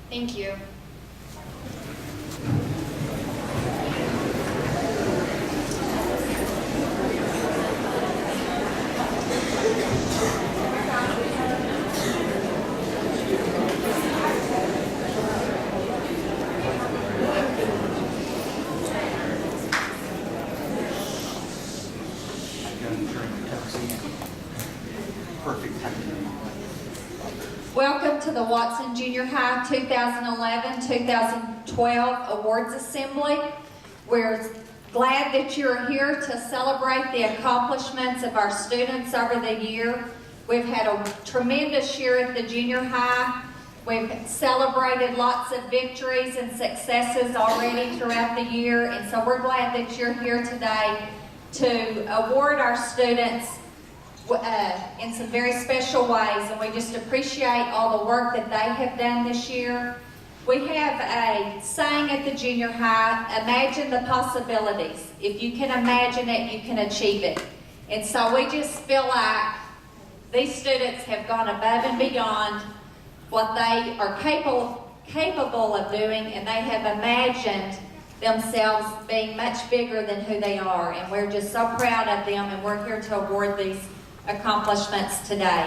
Thank you. Welcome to the Watson Junior High 2011-2012 Awards Assembly. We're glad that you're here to celebrate the accomplishments of our students over the year. We've had a tremendous year at the junior high. We've celebrated lots of victories and successes already throughout the year, and so we're glad that you're here today to award our students in some very special ways, and we just appreciate all the work that they have done this year. We have a saying at the junior high: imagine the possibilities. If you can imagine it, you can achieve it. And so we just feel like these students have gone above and beyond what they are capable of doing, and they have imagined themselves being much bigger than who they are. And we're just so proud of them, and we're here to award these accomplishments today.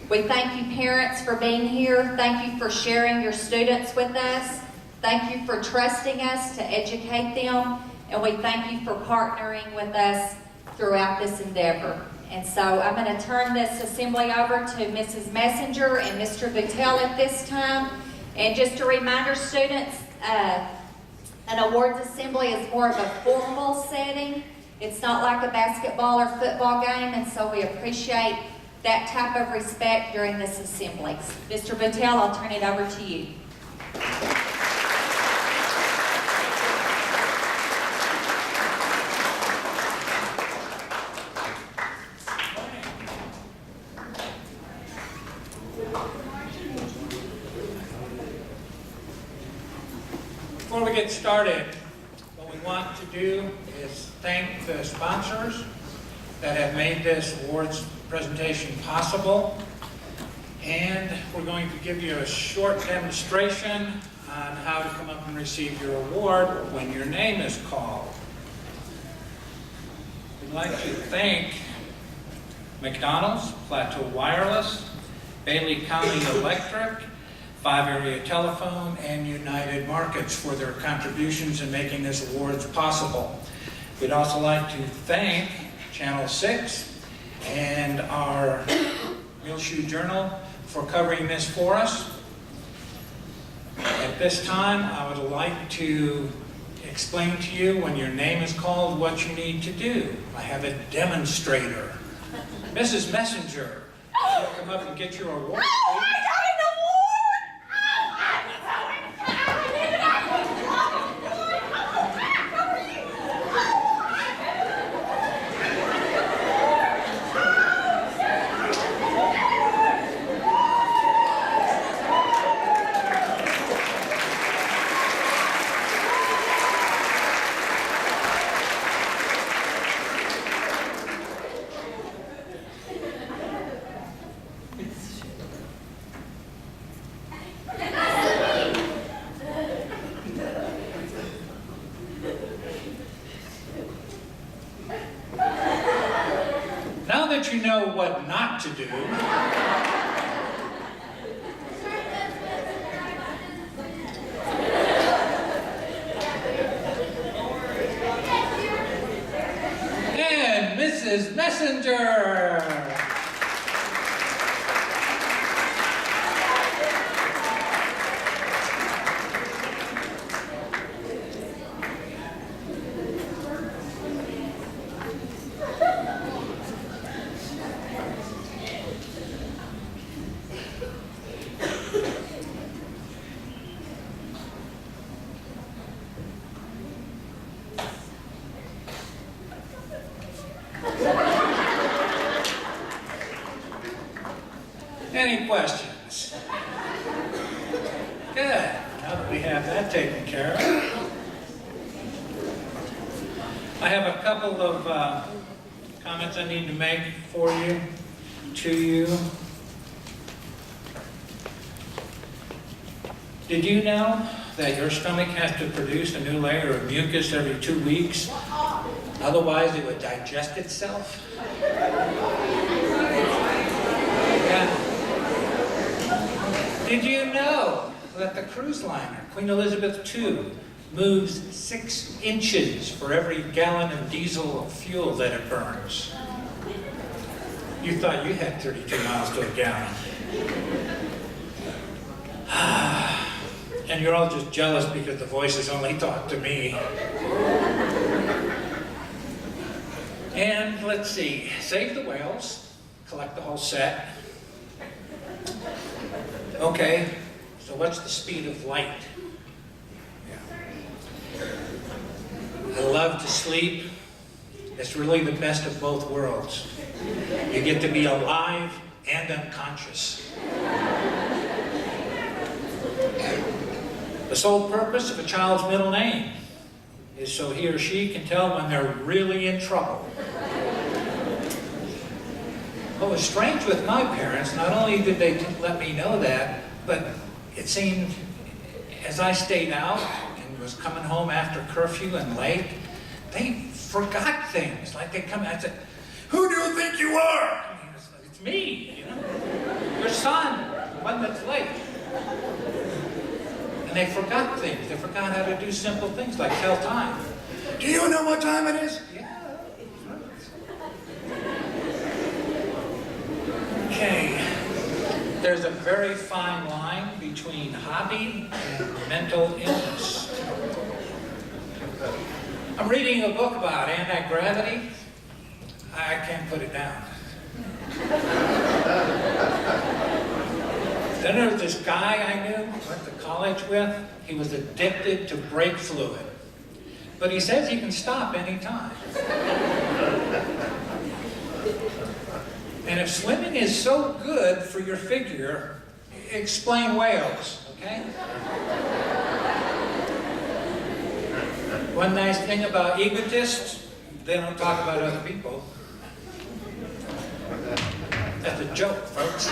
We thank you, parents, for being here. Thank you for sharing your students with us. Thank you for trusting us to educate them, and we thank you for partnering with us throughout this endeavor. And so I'm going to turn this assembly over to Mrs. Messenger and Mr. Boutell at this time. And just a reminder, students, an awards assembly is more of a formal setting. It's not like a basketball or football game, and so we appreciate that type of respect during this assembly. Mr. Boutell, I'll turn it over to you. Before we get started, what we want to do is thank the sponsors that have made this awards presentation possible. And we're going to give you a short demonstration on how to come up and receive your award when your name is called. We'd like to thank McDonald's, Plateau Wireless, Bailey County Electric, 5 Area Telephone, and United Markets for their contributions in making this awards possible. We'd also like to thank Channel 6 and our Muleshoe Journal for covering this for us. At this time, I would like to explain to you when your name is called what you need to do. I have a demonstrator. Mrs. Messenger, you'll come up and get your award, please. Now that you know what not to do, and Mrs. Messenger. Any questions? Good. Now that we have that taken care of, I have a couple of comments I need to make for you, to you. Did you know that your stomach has to produce a new layer of mucus every 2 weeks? Otherwise, it would digest itself. Yeah. Did you know that the cruise liner, Queen Elizabeth II, moves 6 inches for every gallon of diesel fuel that it burns? You thought you had 32 miles to a gallon. And you're all just jealous because the voices only talk to me. And let's see, save the whales, collect the whole set. Okay, so what's the speed of light? Yeah. I love to sleep. It's really the best of both worlds. You get to be alive and unconscious. The sole purpose of a child's middle name is so he or she can tell when they're really in trouble. What was strange with my parents, not only did they let me know that, but it seemed as I stayed out and was coming home after curfew and late, they forgot things. Like they'd come and I'd say, "Who do you think you are?" I mean, it's me, you know? Your son, the one that's late. And they forgot things. They forgot how to do simple things like tell time. Do you know what time it is? Yeah. Okay. There's a very fine line between hobby and mental illness. I'm reading a book about anti-gravity. I can't put it down. Then there was this guy I knew, went to college with. He was addicted to brake fluid. But he says he can stop anytime. And if swimming is so good for your figure, explain whales, okay? One nice thing about egotists, they don't talk about other people. That's a joke, folks.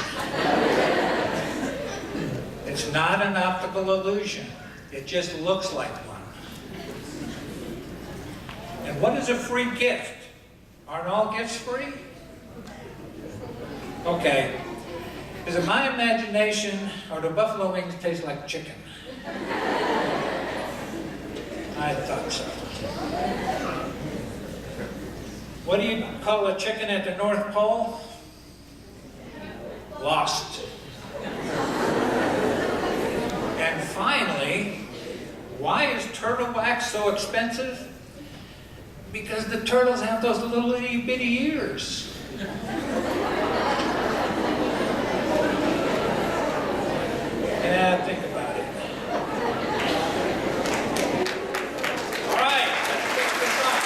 It's not an optical illusion. It just looks like one. And what is a free gift? Aren't all gifts free? Okay. Is it my imagination, or do buffalo wings taste like chicken? I thought so. What do you call a chicken at the North Pole? Lost. And finally, why is turtle wax so expensive? Because the turtles have those little itty bitty ears. Yeah, think about it. All right, let's pick this up.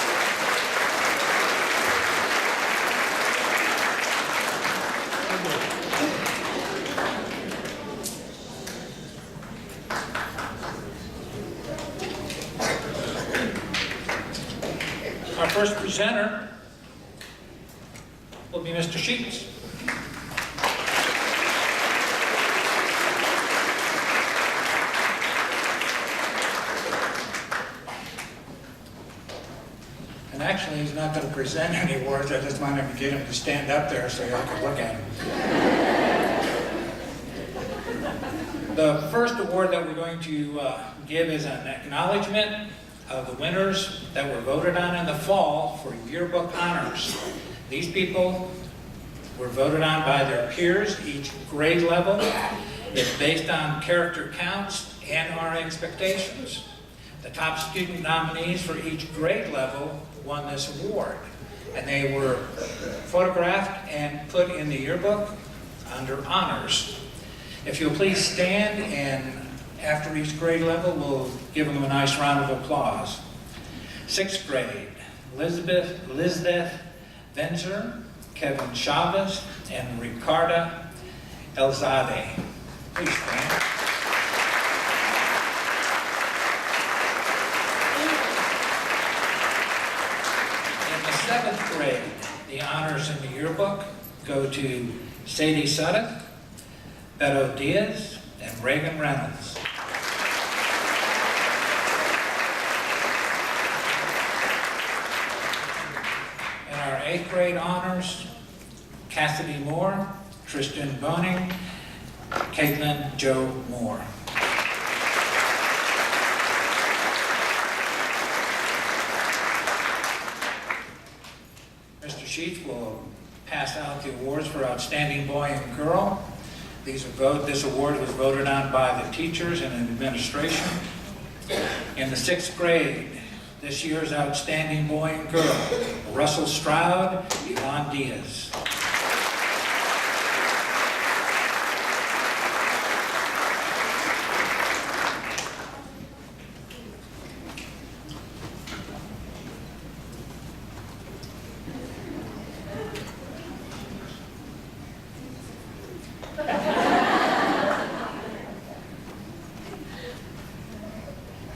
Our first presenter will be Mr. Sheets. And actually, he's not going to present any awards. I just wanted to get him to stand up there so y'all could look at him. The first award that we're going to give is an acknowledgement of the winners that were voted on in the fall for yearbook honors. These people were voted on by their peers, each grade level. It's based on character counts and our expectations. The top student nominees for each grade level won this award, and they were photographed and put in the yearbook under honors. If you'll please stand, and after each grade level, we'll give them a nice round of applause. 6th grade, Elizabeth Venzer, Kevin Chavez, and Ricarda Elzade. Please stand. In the 7th grade, the honors in the yearbook go to Sadie Sutton, Beto Diaz, and Reagan Reynolds. grade honors, Cassidy Moore, Tristan Boning, Caitlin Joe Moore. Mr. Sheets will pass out the awards for Outstanding Boy and Girl. This award was voted on by the teachers and administration. In the 6th grade, this year's Outstanding Boy and Girl, Russell Stroud, Yvonne Diaz.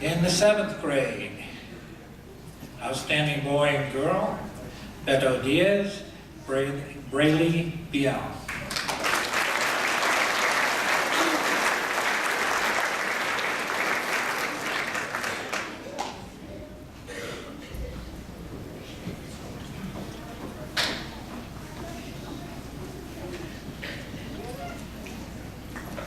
In the 7th grade, Outstanding Boy and Girl, Beto Diaz, Braylee Biel.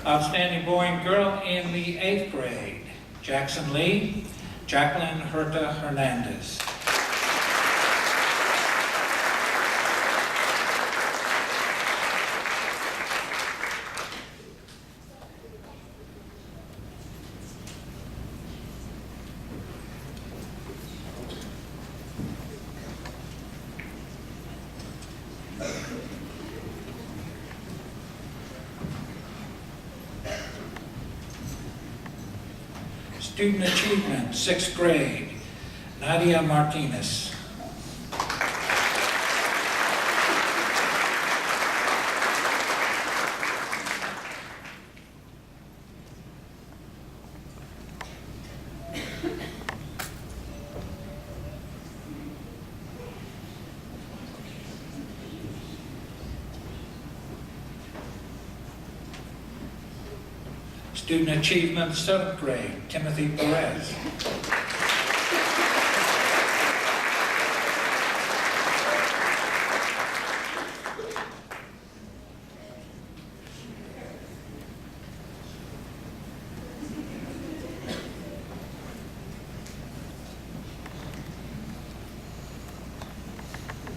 Outstanding Boy and Girl in the 8th grade, Jackson Lee, Jacqueline Herta Hernandez. Student Achievement, 6th grade, Nadia Martinez. Student Achievement, 7th grade, Timothy Perez.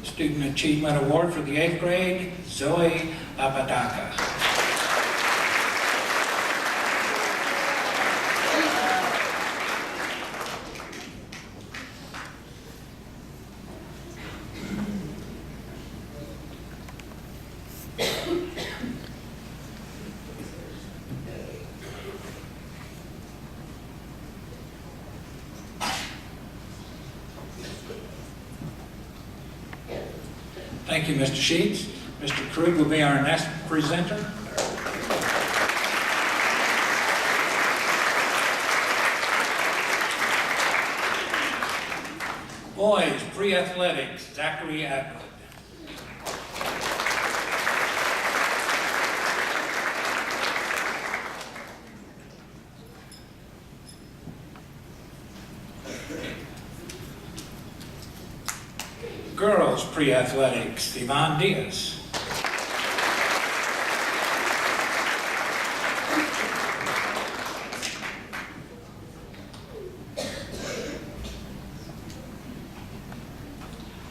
Student Achievement Award for the 8th grade, Zoe Apodaca. Thank you, Mr. Sheets. Mr. Krug will be our next presenter. Boys, pre-athletics, Zachary Atwood. Girls pre-athletics, Yvonne Diaz.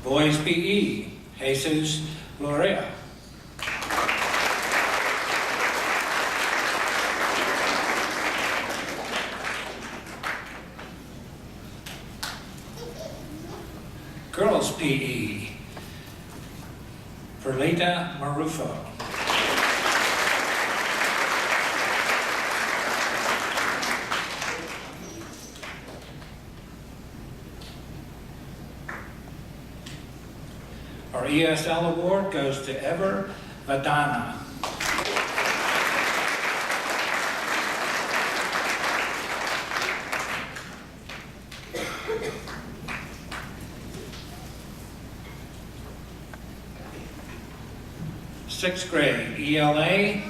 Boys PE, Jesus Lorea. Girls PE, Perlita Marufo. Our ESL award goes to Ever Vadana. Sixth grade, ELA,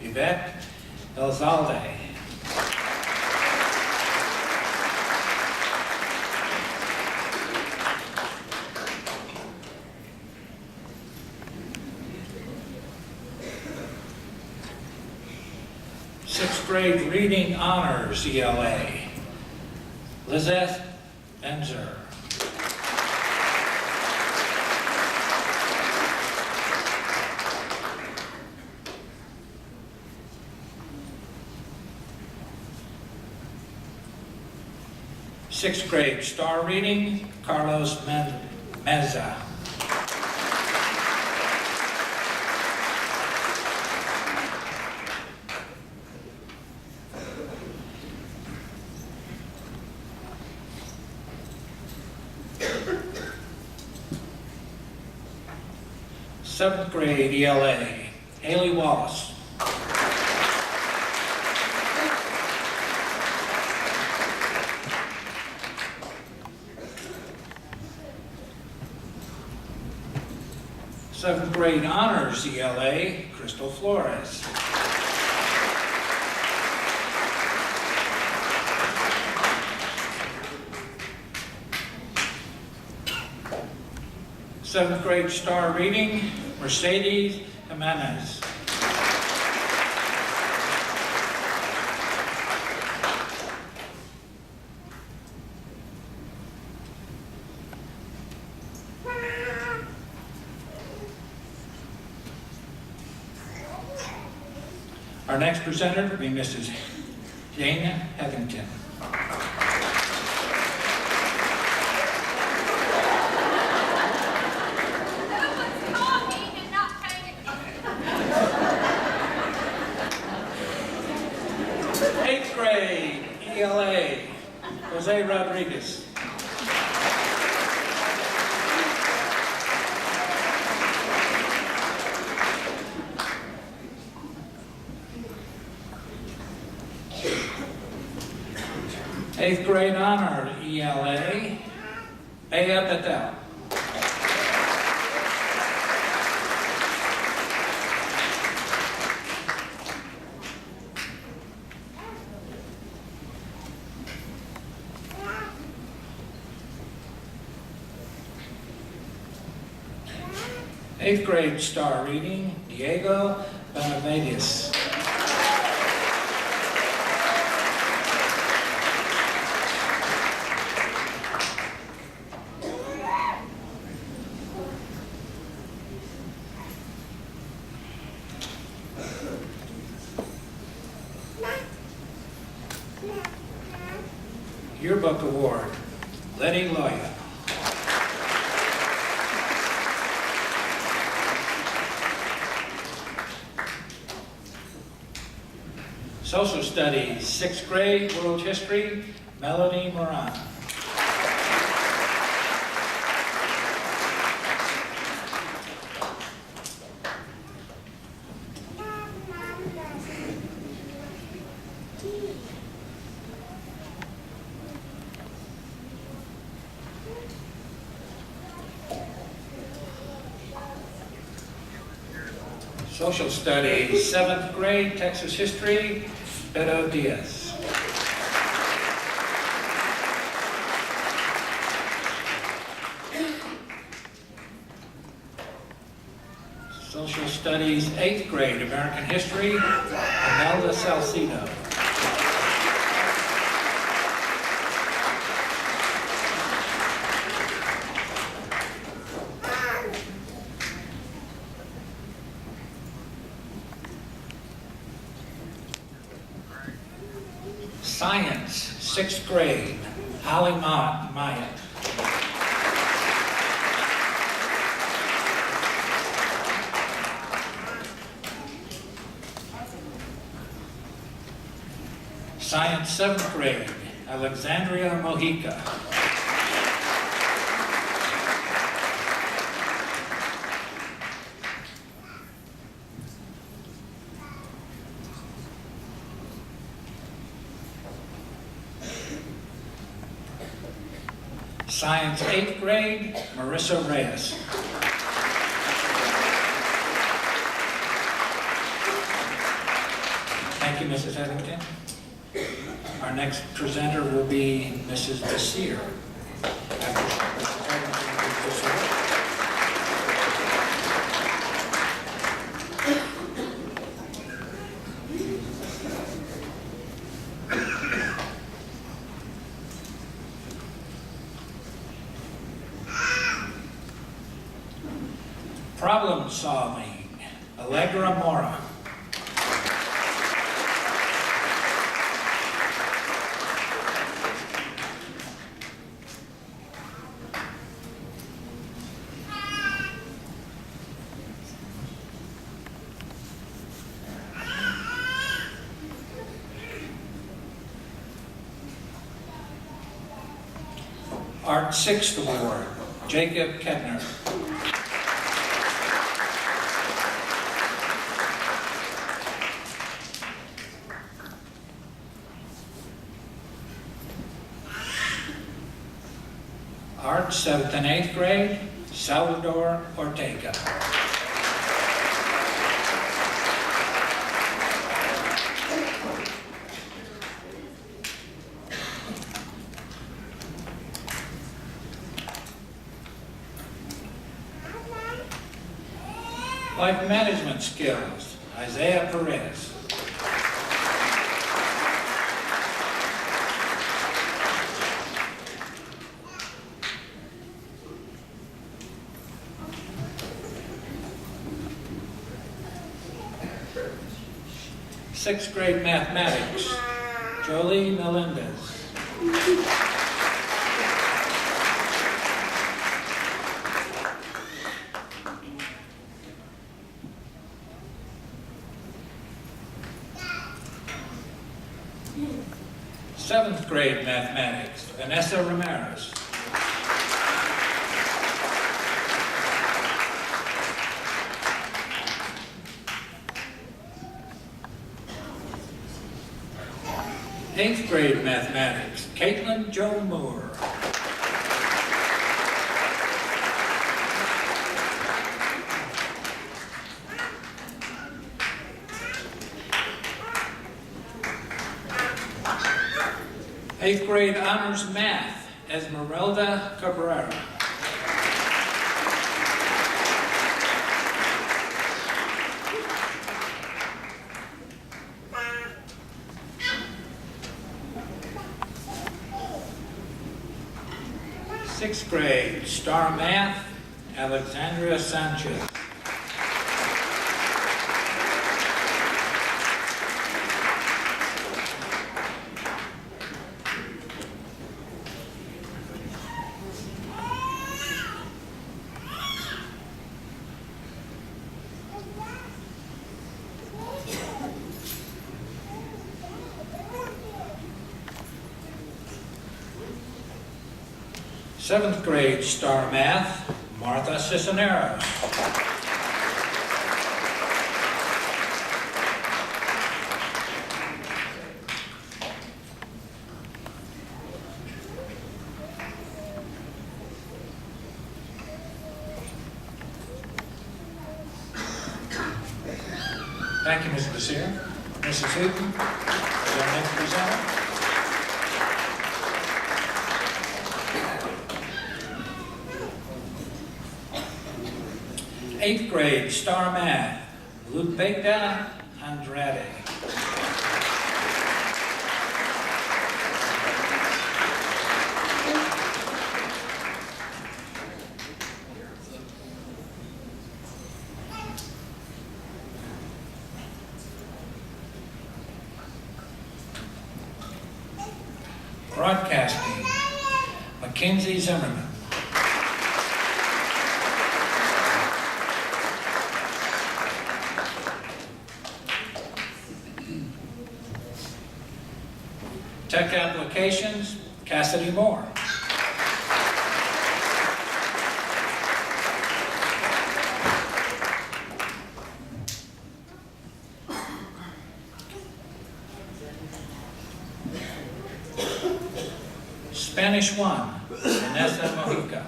Yvette Elzalde. grade reading honors ELA, Lizette Benzer. Sixth grade star reading, Carlos Meza. Seventh grade ELA, Haley Wallace. Seventh grade honors ELA, Crystal Flores. Seventh grade star reading, Mercedes Jimenez. Our next presenter will be Mrs. Dana Heathington. Eighth grade ELA, Jose Rodriguez. Eighth grade honor ELA, Boutell. Eighth grade star reading, Diego Benavides. Yearbook Award, Letty Loya. Social Studies, 6th grade, World History, Melody Moran. Social Studies, 7th grade, Texas History, Beto Diaz. Social Studies, 8th grade, American History, Imelda Salcido. Science, 6th grade, Ali Maya. Science, 7th grade, Alexandria Mojica. Science, 8th grade, Marissa Reyes. Thank you, Mrs. Heathington. Our next presenter will be Mrs. Desir. Problem solving, Allegra Mora. Art 6th Award, Jacob Kedner. Art 7th and 8th grade, Salvador Ortega. Life management skills, Isaiah Perez. Sixth grade mathematics, Jolie Melendez. Seventh grade mathematics, Vanessa Ramirez. Eighth grade mathematics, Caitlin Jo Moore. Eighth grade honors math, Esmeralda Cabrera. Sixth grade star math, Alexandria Sanchez. Seventh grade star math, Martha Cisneros. Thank you, Ms. Basir. Mrs. Heaton, is our next presenter. Eighth grade star math, Lupita Andrade. Broadcasting, Mackenzie Zimmerman. Tech Applications, Cassidy Moore. Spanish 1, Vanessa Mojica.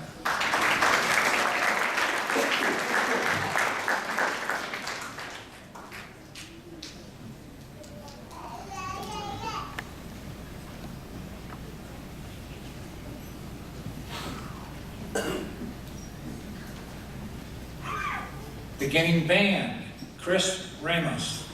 Beginning band, Chris Ramos.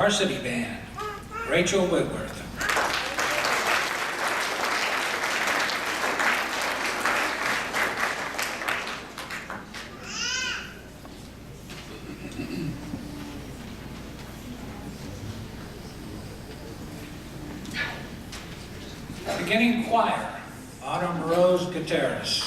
Varsity Band, Rachel Whitworth. Beginning choir, Autumn Rose Gutierrez.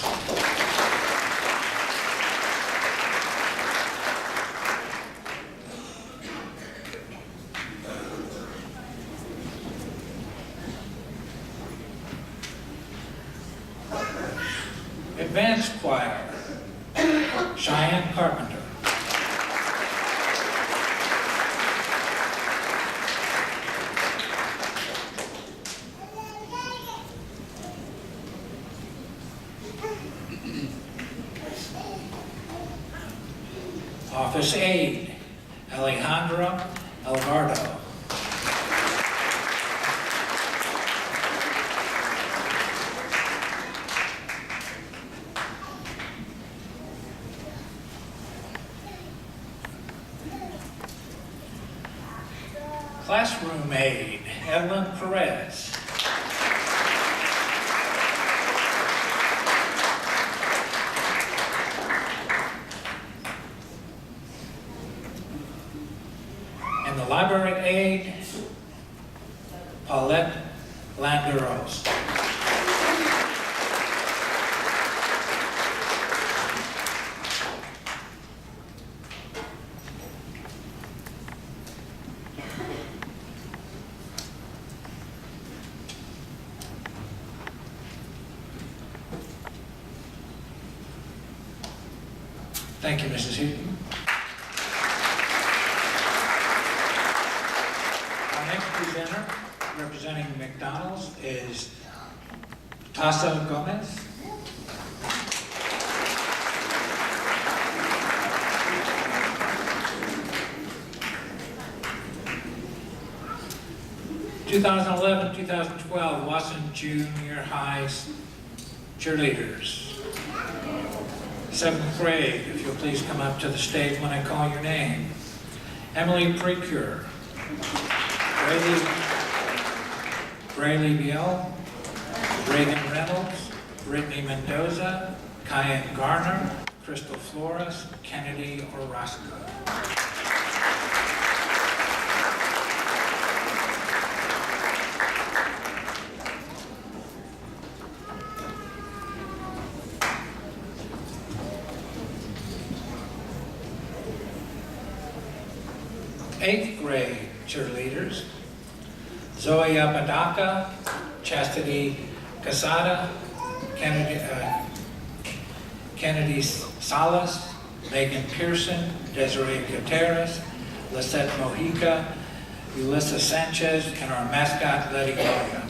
Advanced choir, Cheyenne Carpenter. Office aide, Alejandra Alvarado. Classroom aide, Evelyn Perez. And the library aide, Paulette Landeros. Thank you, Mrs. Heaton. Our next presenter, representing McDonald's, is Tasa Gomez. (2011-2012) Watson Junior High cheerleaders. 7th grade, if you'll please come up to the stage when I call your name. Emily Precure, Braylee Biel, Reagan Reynolds, Brittany Mendoza, Cayenne Garner, Crystal Flores, Kennedy Orozco. Eighth grade cheerleaders, Zoe Apodaca, Chastity Casada, Kennedy Salas, Megan Pearson, Desiree Gutierrez, Lisette Mojica, Ulissa Sanchez, and our mascot, Letty Gloria.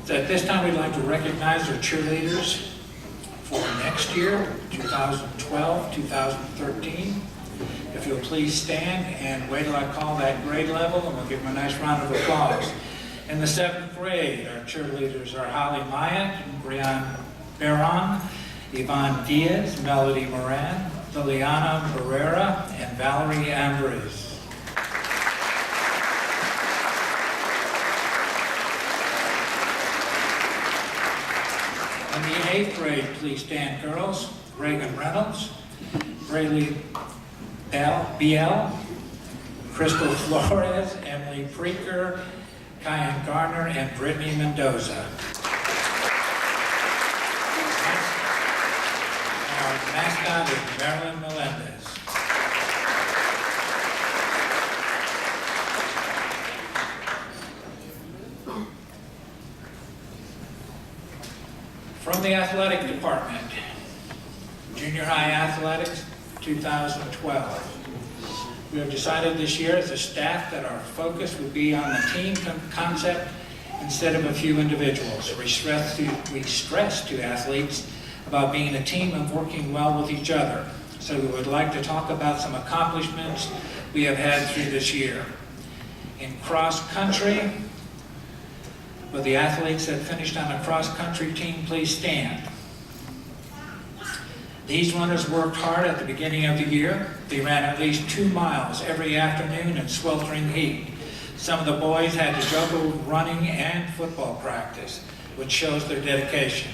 At this time, we'd like to recognize our cheerleaders for next year, 2012-2013. If you'll please stand and wait till I call that grade level, and we'll give them a nice round of applause. In the 7th grade, our cheerleaders are Holly Myatt, Brianne Barron, Yvonne Diaz, Melody Moran, Liliana Barrera, and Valerie Ambrose. In the 8th grade, please stand, girls. Reagan Reynolds, Braylee Biel, Crystal Flores, Emily Preaker, Cayenne Garner, and Brittany Mendoza. And our mascot is Marilyn Melendez. From the athletic department, Junior High Athletics 2012. We have decided this year as a staff that our focus would be on the team concept instead of a few individuals. We stress to athletes about being a team and working well with each other. So we would like to talk about some accomplishments we have had through this year. In cross country, will the athletes that finished on a cross country team please stand? These runners worked hard at the beginning of the year. They ran at least 2 miles every afternoon in sweltering heat. Some of the boys had to juggle running and football practice, which shows their dedication.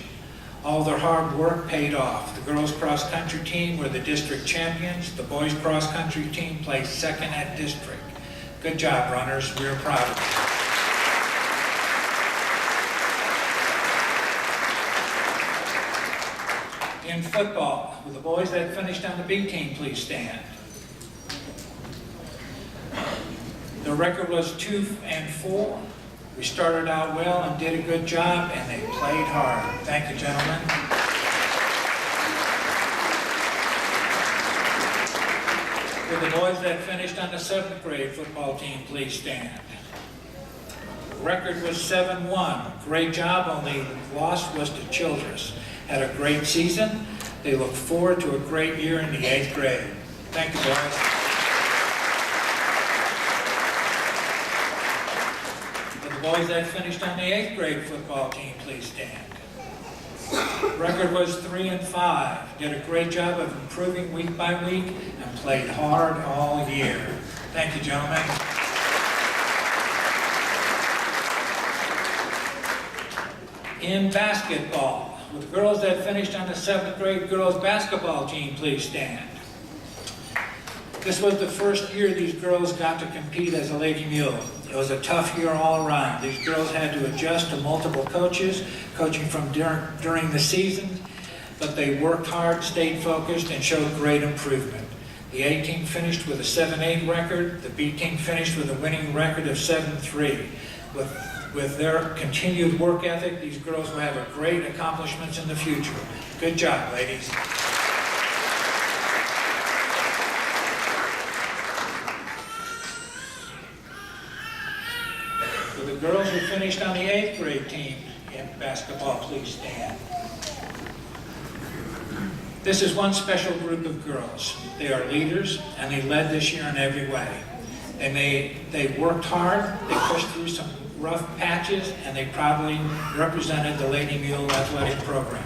All their hard work paid off. The girls cross country team were the district champions. The boys cross country team placed second at district. Good job, runners. We're proud of you. In football, will the boys that finished on the B team please stand? The record was 2-4. We started out well and did a good job, and they played hard. Thank you, gentlemen. Will the boys that finished on the 7th grade football team please stand? Record was 7-1. Great job, only loss was to Childress. Had a great season. They look forward to a great year in the 8th grade. Thank you, boys. The boys that finished on the 8th grade football team please stand. Record was 3-5. Did a great job of improving week by week and played hard all year. Thank you, gentlemen. In basketball, will the girls that finished on the 7th grade girls basketball team please stand? This was the first year these girls got to compete as a Lady Mule. It was a tough year all around. These girls had to adjust to multiple coaches, coaching from during the season, but they worked hard, stayed focused, and showed great improvement. The A team finished with a 7-8 record. The B team finished with a winning record of 7-3. With their continued work ethic, these girls will have a great accomplishments in the future. Good job, ladies. For the girls who finished on the 8th grade team in basketball, please stand. This is one special group of girls. They are leaders, and they led this year in every way. They worked hard, they pushed through some rough patches, and they proudly represented the Lady Mule Athletic Program.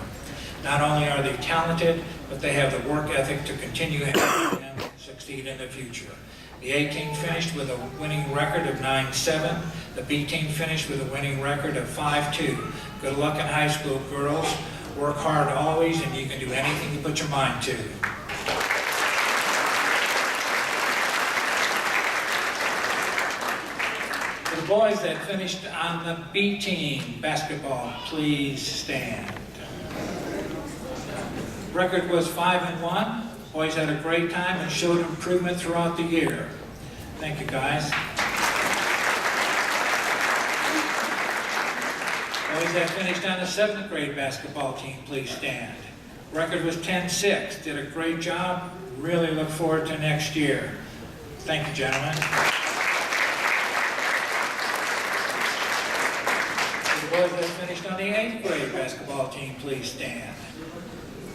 Not only are they talented, but they have the work ethic to continue helping them succeed in the future. The A team finished with a winning record of 9-7. The B team finished with a winning record of 5-2. Good luck in high school, girls. Work hard always, and you can do anything you put your mind to. For the boys that finished on the B team basketball, please stand. Record was 5-1. Boys had a great time and showed improvement throughout the year. Thank you, guys. Boys that finished on the 7th grade basketball team, please stand. Record was 10-6. Did a great job. Really look forward to next year. Thank you, gentlemen. The boys that finished on the 8th grade basketball team, please stand.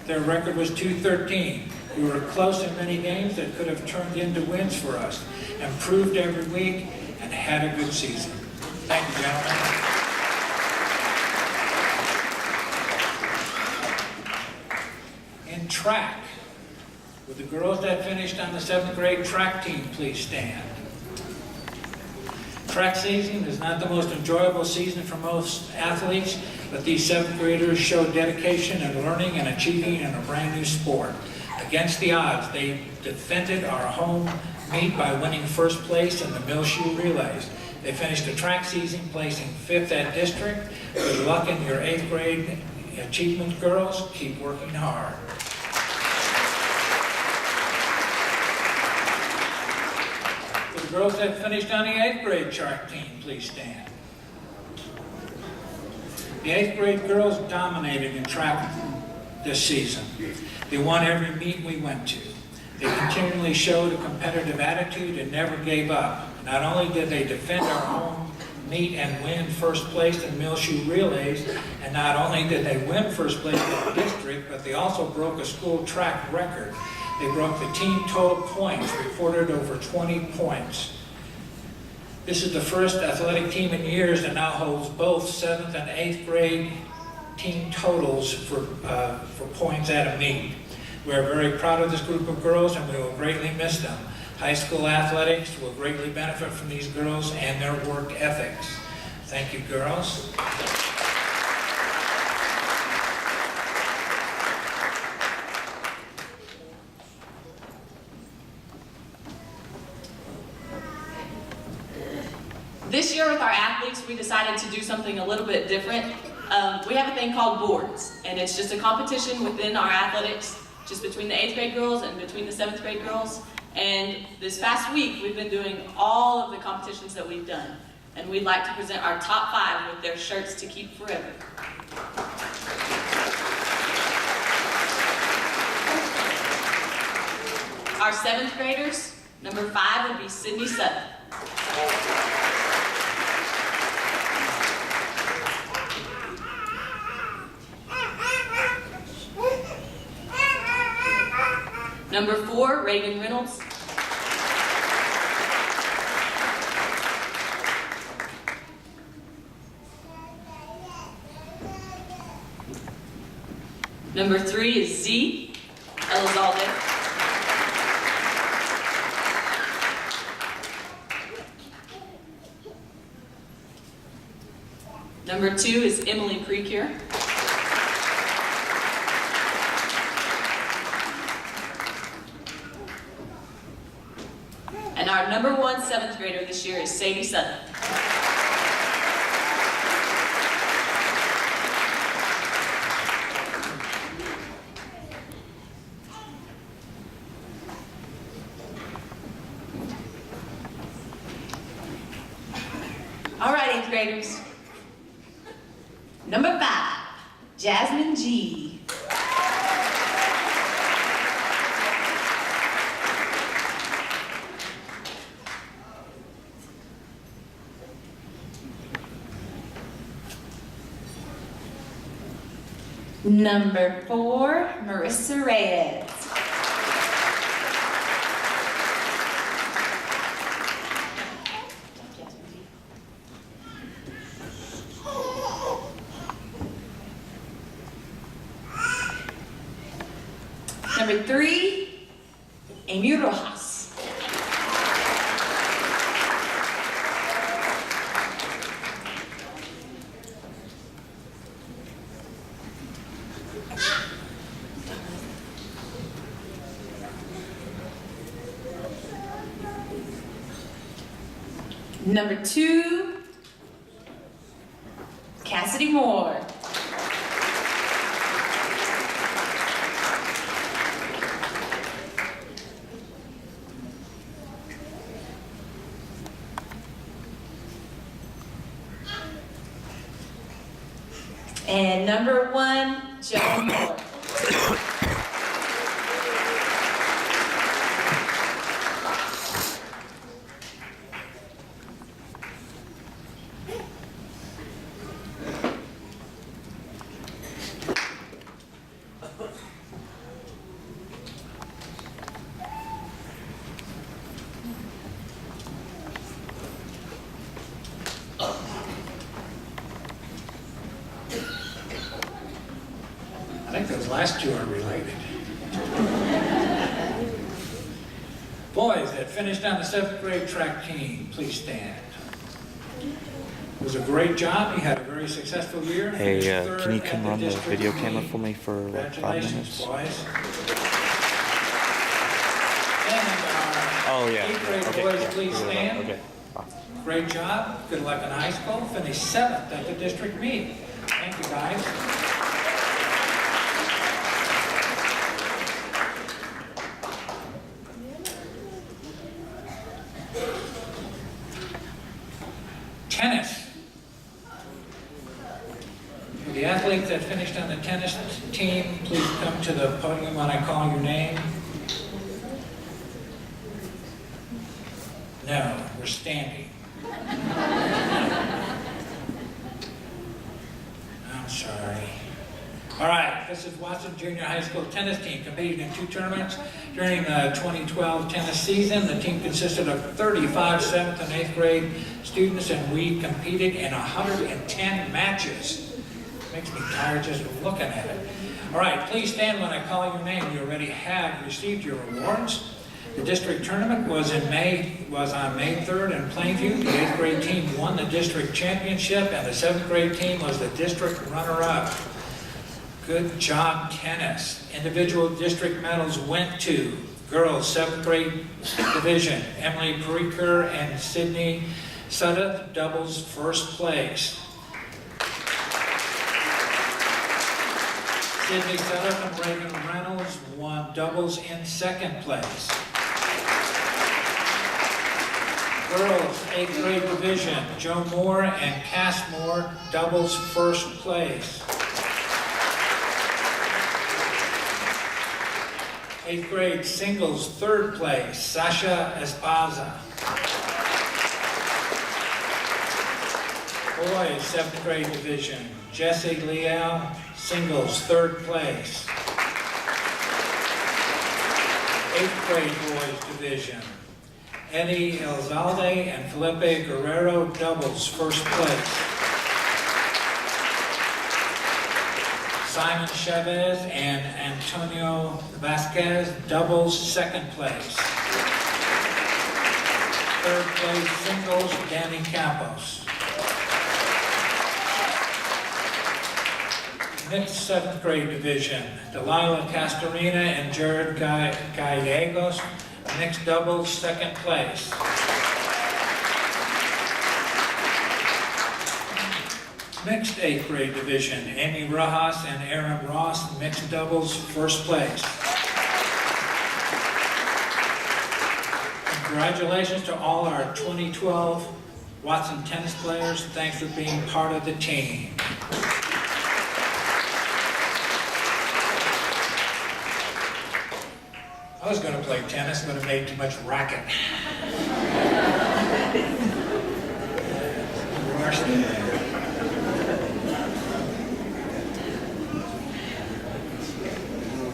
Their record was 2-13. We were close in many games that could have turned into wins for us, improved every week, and had a good season. Thank you, gentlemen. In track, would the girls that finished on the 7th grade track team please stand? Track season is not the most enjoyable season for most athletes, but these 7th graders showed dedication in learning and achieving in a brand new sport. Against the odds, they defended our home meet by winning first place in the Muleshoe relays. They finished the track season placing 5th at district. Good luck in your 8th grade achievement, girls. Keep working hard. For the girls that finished on the 8th grade track team, please stand. The 8th grade girls dominated in track this season. They won every meet we went to. They continually showed a competitive attitude and never gave up. Not only did they defend our home meet and win first place in Muleshoe relays, and not only did they win first place in the district, but they also broke a school track record. They broke the team total points, recorded over 20 points. This is the first athletic team in years that now holds both 7th and 8th grade team totals for points at a meet. We are very proud of this group of girls, and we will greatly miss them. High school athletics will greatly benefit from these girls and their work ethics. Thank you, girls. This year with our athletes, we decided to do something a little bit different. We have a thing called boards, and it's just a competition within our athletics, just between the 8th grade girls and between the 7th grade girls. And this past week, we've been doing all of the competitions that we've done. And we'd like to present our top 5 with their shirts to keep forever. Our 7th graders, number 5 would be Sydney Sutton. Number 4, Reagan Reynolds. Number 3 is Z. Elizalde. Number 2 is Emily Precure. And our number 1 7th grader this year is Sadie Sutton. All right, 8th graders. Number 5, Jasmine G. Number 4, Marissa Reyes. Number 3, Amy Rojas. Number 2, Cassidy Moore. And number 1, Joe Moore. I think those last 2 are related. Boys that finished on the 7th grade track team, please stand. It was a great job. You had a very successful year. Hey, Finished can you third come at the run the district video meet. camera for me for like 5 Congratulations, minutes? boys. And Oh yeah. 8th grade Okay, boys, yeah. please stand. Okay. Great job. Good luck in high school. Finished 7th at the district meet. Thank you, guys. Tennis. The athletes that finished on the tennis team team, please come to the podium when I call your name. No, we're standing. I'm sorry. All right, this is Watson Junior High School tennis team competing in 2 tournaments during the 2012 tennis season. The team consisted of 35 7th and 8th grade students, and we competed in 110 matches. Makes me tired just looking at it. All right, please stand when I call your name. You already have received your awards. The district tournament was on May 3rd in Plainview. The 8th grade team won the district championship, and the 7th grade team was the district runner-up. Good job, tennis. Individual district medals went to girls 7th grade division, Emily Preker and Sydney Sudduth, doubles first place. Sydney Sudduth and Reagan Reynolds won doubles in second place. Girls 8th grade division, Joe Moore and Cass Moore, doubles first place. 8th grade singles third place, Sasha Esparza. Boys 7th grade division, Jesse Leal, singles third place. 8th grade boys division, Eddie Elzalde and Felipe Guerrero, doubles first place. Simon Chavez and Antonio Vasquez, doubles second place. Third place singles, Dani Campos. Mixed 7th grade division, Delilah Castorina and Jared Gallegos, mixed doubles second place. Mixed 8th grade division, Amy Rojas and Aaron Ross, mixed doubles first place. Congratulations to all our 2012 Watson tennis players. Thanks for being part of the team. I was going to play tennis, but it made too much racket.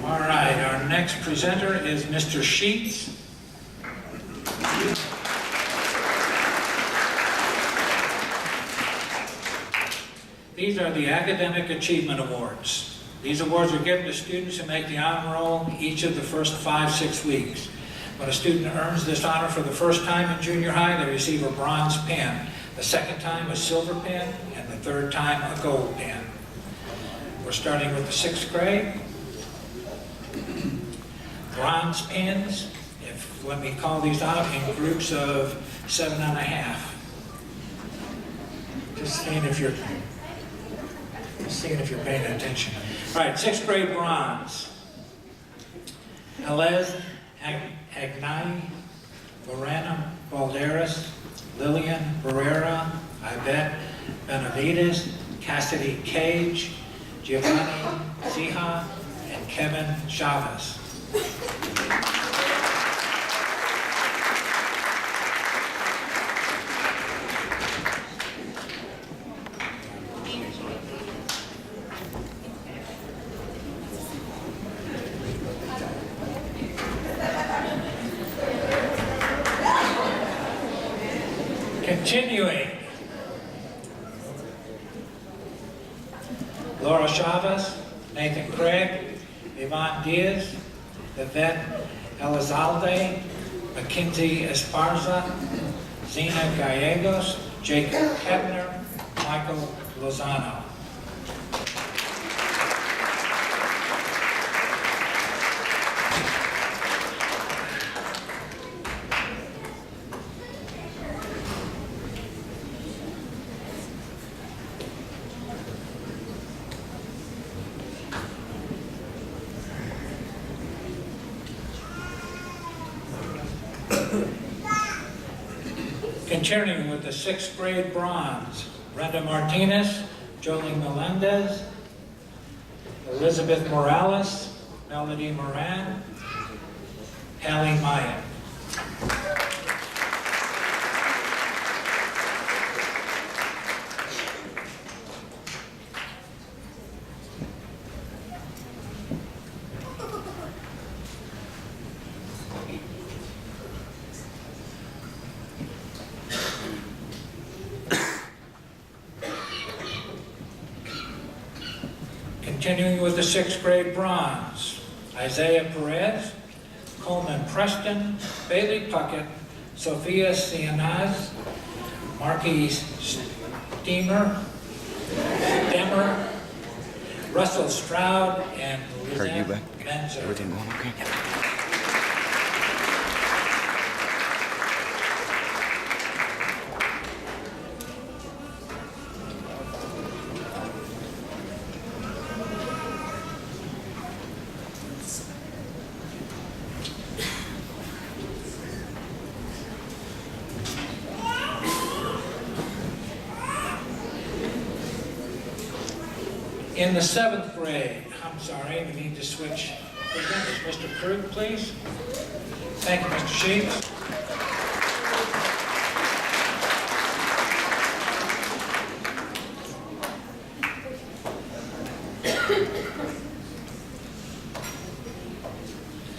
All right, our next presenter is Mr. Sheets. These are the Academic Achievement Awards. These awards are given to students who make the honor roll each of the first 5-6 weeks. When a student earns this honor for the first time in junior high, they receive a bronze pin. The second time a silver pin, and the third time a gold pin. We're starting with the 6th grade. Bronze pins, let me call these out in groups of 7.5. Just seeing if you're paying attention. All right, 6th grade bronze. Alez Agnai, Lorena Valderas, Lillian Barrera, Ivette Benavides, Cassidy Cage, Giovanni Ziha, and Kevin Chavez. Continuing, Laura Chavez, Nathan Craig, Yvonne Diaz, Yvette Elizalde, Mackenzie Esparza, Zena Gallegos, Jacob Hebner, Michael Lozano. Continuing with the 6th grade bronze, Brenda Martinez, Jolie Melendez, Elizabeth Morales, Melody Moran, Hallie Maya. Continuing with the 6th grade bronze, Isaiah Perez, Coleman Preston, Bailey Puckett, Sophia Cianaz, Marquis Stemmer, Russell Stroud, and Lizanne Benzer. Everything going okay? In the 7th grade, I'm sorry, we need to switch. Mr. Krug, please. Thank you, Mr. Sheets.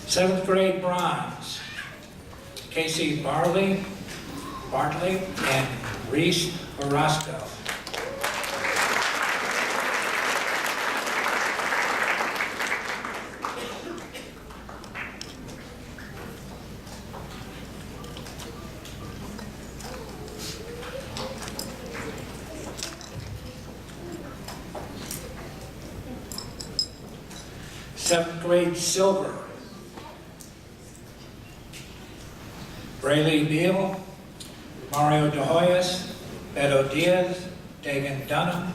Seventh grade bronze, Casey Bartley, and Reese Orozco. Seventh grade silver, Braylee Beal, Mario De Hoyos, Beto Diaz, Dagan Dunham,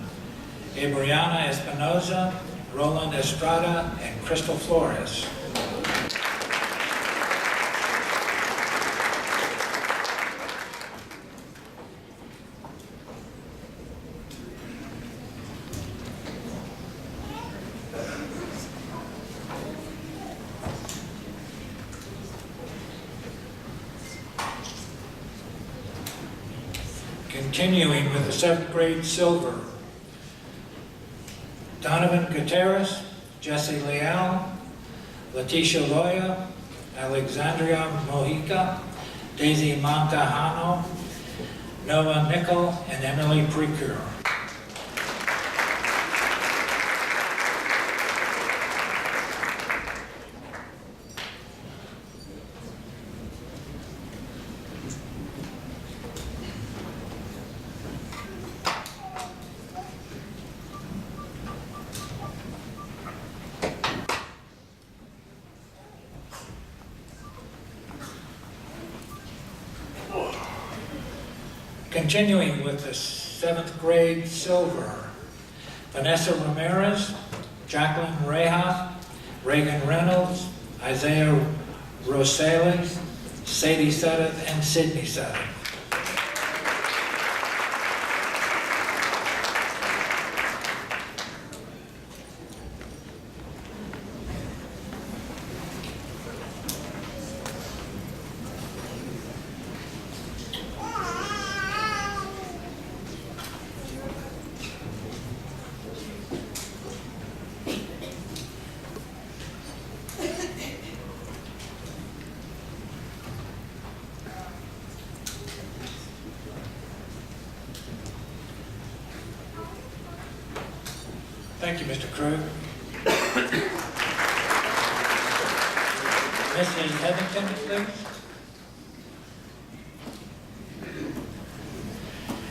Abriana Espinoza, Roland Estrada, and Crystal Flores. Continuing with the 7th grade silver, Donovan Gutierrez, Jesse Leal, Leticia Loya, Alexandria Mojica, Daisy Montahano, Noah Nickel, and Emily Precure. Continuing with the 7th grade silver, Vanessa Ramirez, Jacqueline Rejas, Reagan Reynolds, Isaiah Rosales, Sadie Sudeth, and Sydney Sudeth. Thank you, Mr. Krug. Mrs. Heathington, please.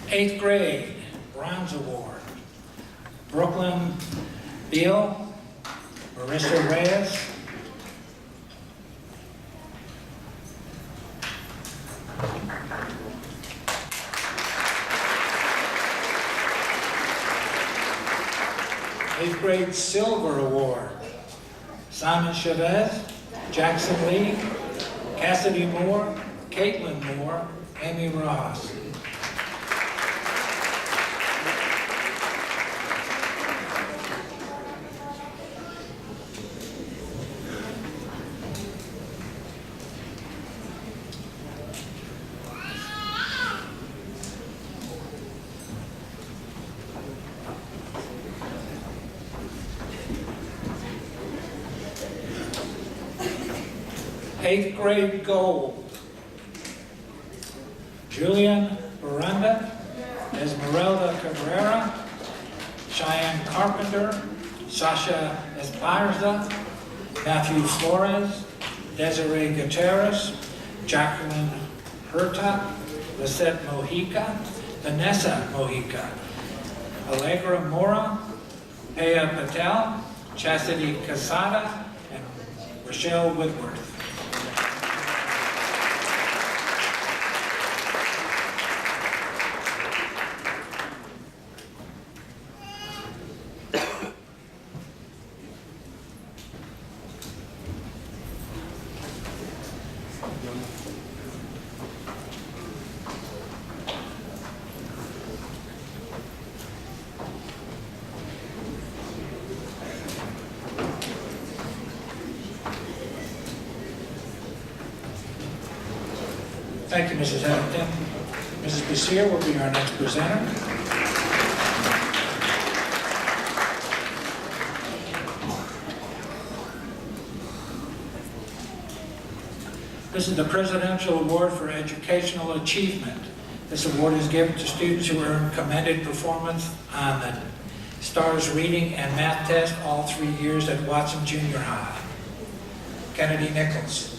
8th grade, Bronze Award, Brooklyn Beal, Marissa Reyes, Eighth grade Silver Award, Simon Chavez, Jackson Lee, Cassidy Moore, Caitlin Moore, Amy Ross. 8th grade gold, Julian Baranda, Esmeralda Cabrera, Cheyenne Carpenter, Sasha Esparza, Matthew Flores, Desiree Gutierrez, Jacqueline Herta, Lisette Mojica, Vanessa Mojica, Allegra Mora, Paya Patel, Chastity Casada, and Rochelle Woodworth. Thank you, Mrs. Heathington. Mrs. Basir will be our next presenter. This is the Presidential Award for Educational Achievement. This award is given to students who earn commended performance on the STARS reading and math test all 3 years at Watson Junior High. Kennedy Nichols.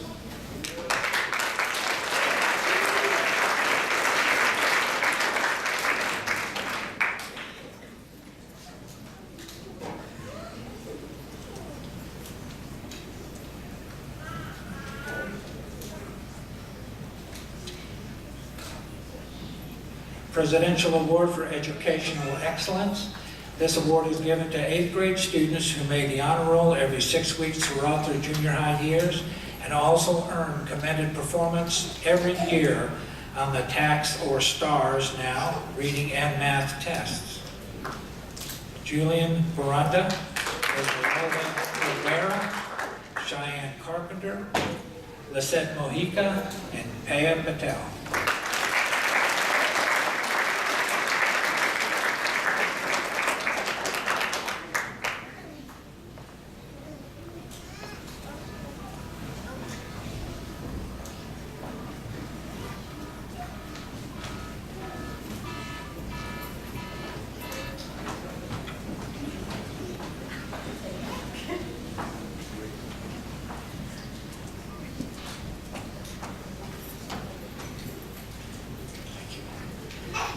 Presidential Award for Educational Excellence. This award is given to 8th grade students who made the honor roll every 6 weeks throughout their junior high years and also earn commended performance every year on the TAKS or STARS now reading and math tests. Julian Baranda, Esmeralda Rivera, Cheyenne Carpenter, Lisette Mojica, and Paya Patel.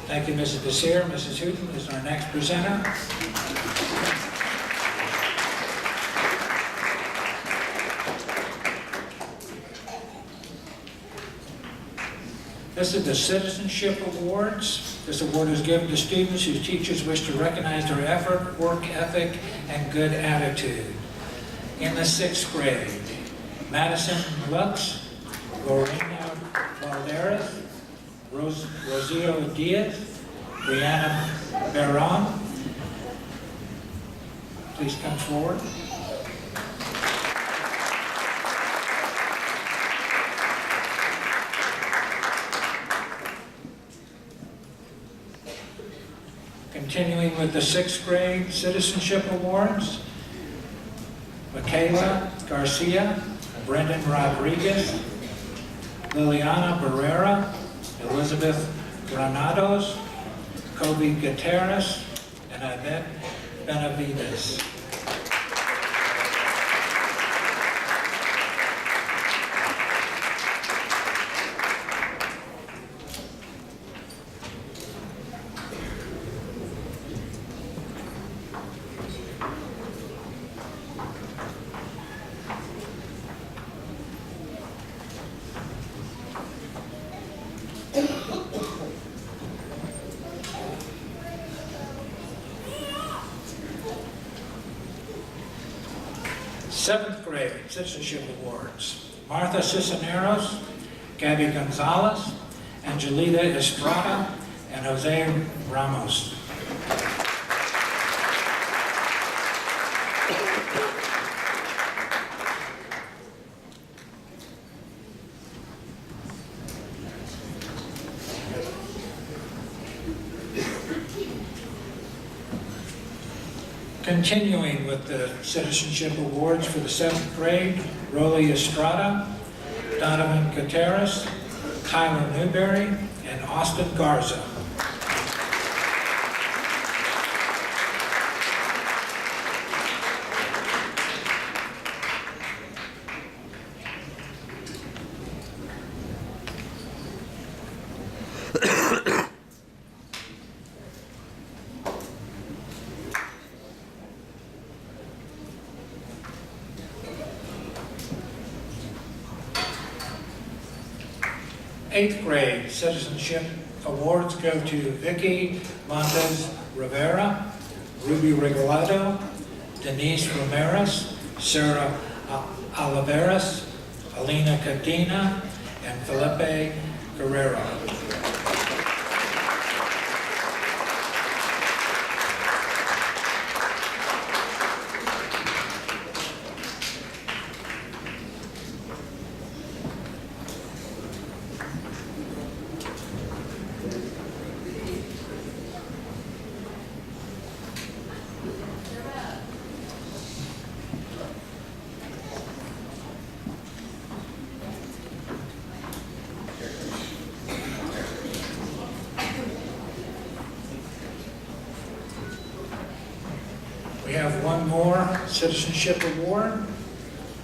Thank you, Mrs. Basir. Mrs. Houghton is our next presenter. This is the Citizenship Awards. This award is given to students whose teachers wish to recognize their effort, work ethic, and good attitude. In the 6th grade, Madison Lux, Lorena Valderas, Rosario Diaz, Brianna Barron. Please come forward. Continuing with the 6th grade Citizenship Awards, Michaela Garcia, Brendan Rodriguez, Liliana Barrera, Elizabeth Granados, Kobe Gutierrez, and Yvette Benavides. Seventh grade Citizenship Awards. Martha Cisneros, Gabby Gonzalez, Angelita Estrada, and Jose Ramos. Continuing with the Citizenship Awards for the 7th grade, Rolly Estrada, Donovan Gutierrez, Kyler Newberry, and Austin Garza. Eighth grade citizenship awards go to Vicky Montes Rivera, Ruby Regalado, Denise Ramirez, Sarah Oliveras, Alina Cadena, and Felipe Guerrero. We have one more citizenship award.